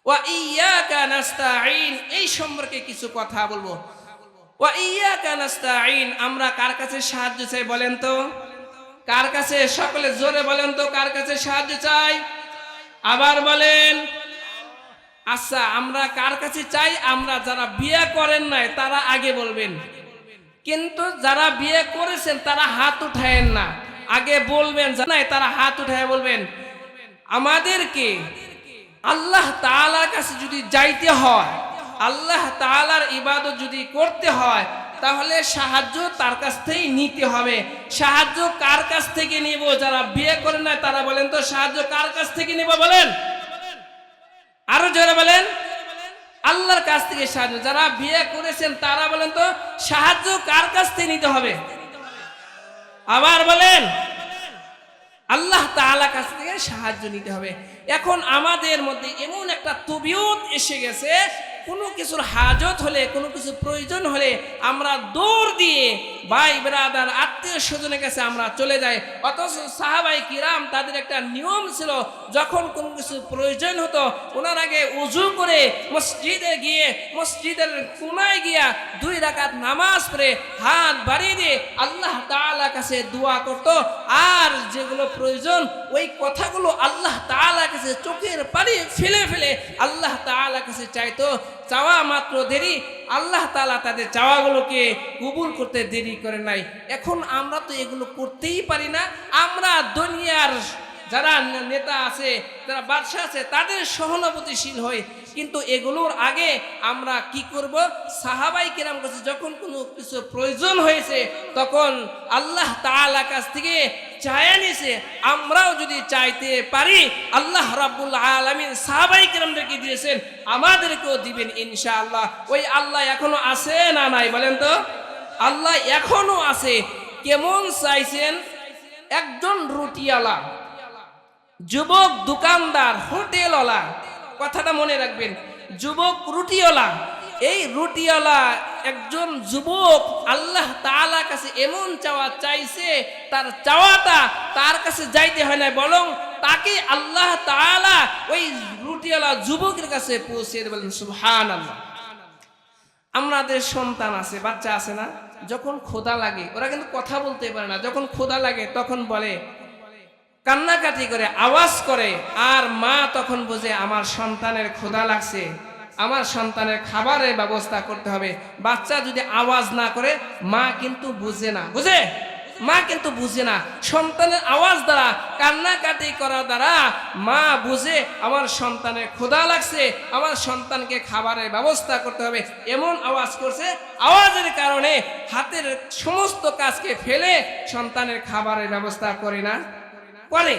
ওয়া ইয়্যাকা নাস্তাঈন, এই সম্পর্কে কিছু কথা বলবো। ওয়া ইয়্যাকা নাস্তাঈন, আমরা কার কাছে সাহায্য চাই বলেন তো? কার কাছে? সকলে জোরে বলেন তো, কার কাছে সাহায্য চাই? আবার বলেন। আচ্ছা, আমরা কার কাছে চাই? আমরা যারা বিয়ে করেন নাই তারা আগে বলবেন, কিন্তু যারা বিয়ে করেছেন তারা হাত উঠায়েন না, আগে বলবেন। জানাই তারা হাত উঠায় বলবেন। আমাদেরকে আল্লাহ তাআলার কাছে যদি যাইতে হয়, আল্লাহ তাআলার ইবাদত যদি করতে হয়, তাহলে সাহায্য তার কাছ থেকেই নিতে হবে। সাহায্য কার কাছ থেকে নিব? যারা বিয়ে করেন না তারা বলেন তো, সাহায্য কার কাছ থেকে নিব বলেন? আরো জোরে বলেন। আল্লাহর কাছ থেকে সাহায্য। যারা বিয়ে করেছেন তারা বলেন তো, সাহায্য কার কাছ থেকে নিতে হবে? আবার বলেন। আল্লাহ তাআলার কাছ থেকে সাহায্য নিতে হবে। এখন আমাদের মধ্যে এমন একটা তবিয়ত এসে গেছে, কোনো কিছুর হাজত হলে, কোনো কিছু প্রয়োজন হলে আমরা দৌড় দিয়ে ভাই ব্রাদার আত্মীয় স্বজনের কাছে আমরা চলে যাই। অথচ সাহাবায়ে কিরাম তাদের একটা নিয়ম ছিল, যখন কোনো কিছু প্রয়োজন হতো ওনার আগে উযু করে মসজিদে গিয়ে, মসজিদের কোনায় গিয়া 2 রাকাত নামাজ পড়ে হাত বাড়িয়ে দিয়ে আল্লাহ তাআলার কাছে দোয়া করত। আর যেগুলো প্রয়োজন ওই কথাগুলো আল্লাহ তাআলার কাছে চোখের পানি ফেলে ফেলে আল্লাহ তাআলার কাছে চাইতো। চাওয়া মাত্র দেরি, আল্লাহ তাআলা তাদের চাওয়াগুলোকে কবুল করতে দেরি করে নাই। এখন আমরা তো এগুলো করতেই পারি না। আমরা দুনিয়ার যারা নেতা আছে, যারা বাদশা আছে, তাদের সহানুভূতিশীল হই, কিন্তু এগুলোর আগে আমরা কি করব? সাহাবায়ে কিরাম কাছে যখন কোনো কিছু প্রয়োজন হয়েছে তখন আল্লাহ তাআলার কাছ থেকে চায়া নিছে। আমরাও যদি চাইতে পারি, আল্লাহ রাব্বুল আলামিন সাহাবায়ে কিরামদেরকে দিয়েছেন, আমাদেরকেও দিবেন ইনশাআল্লাহ। ওই আল্লাহ এখনো আছে না নাই বলেন তো? আল্লাহ এখনো আছে। কেমন চাইছেন? একজন রুটিওয়ালা, যুবক দোকানদার, হোটেলওয়ালা, কথাটা মনে রাখবেন, যুবক রুটিওয়ালা, এই রুটিওয়ালা একজন যুবক আল্লাহ তাআলার কাছে এমন চাওয়া চাইছে, তার চাওয়াটা তার কাছে যাইতে হয় না, বরং তাকে আল্লাহ তাআলা ওই রুটিওয়ালা যুবকের কাছে পৌঁছে দেবেন। সুবহানাল্লাহ। আমাদের সন্তান আছে, বাচ্চা আছে না, যখন ক্ষুধা লাগে ওরা কিন্তু কথা বলতে পারে না, যখন ক্ষুধা লাগে তখন বলে, কান্নাকাটি করে, আওয়াজ করে, আর মা তখন বোঝে আমার সন্তানের ক্ষুধা লাগছে, আমার সন্তানের খাবারের ব্যবস্থা করতে হবে। বাচ্চা যদি আওয়াজ না করে মা কিন্তু বুঝে না, বুঝে? মা কিন্তু বুঝে না। সন্তানের আওয়াজ দ্বারা, কান্নাকাটি করার দ্বারা মা বুঝে আমার সন্তানের ক্ষুধা লাগছে, আমার সন্তানকে খাবারের ব্যবস্থা করতে হবে। এমন আওয়াজ করছে, আওয়াজের কারণে হাতের সমস্ত কাজকে ফেলে সন্তানের খাবারের ব্যবস্থা করে না, করে।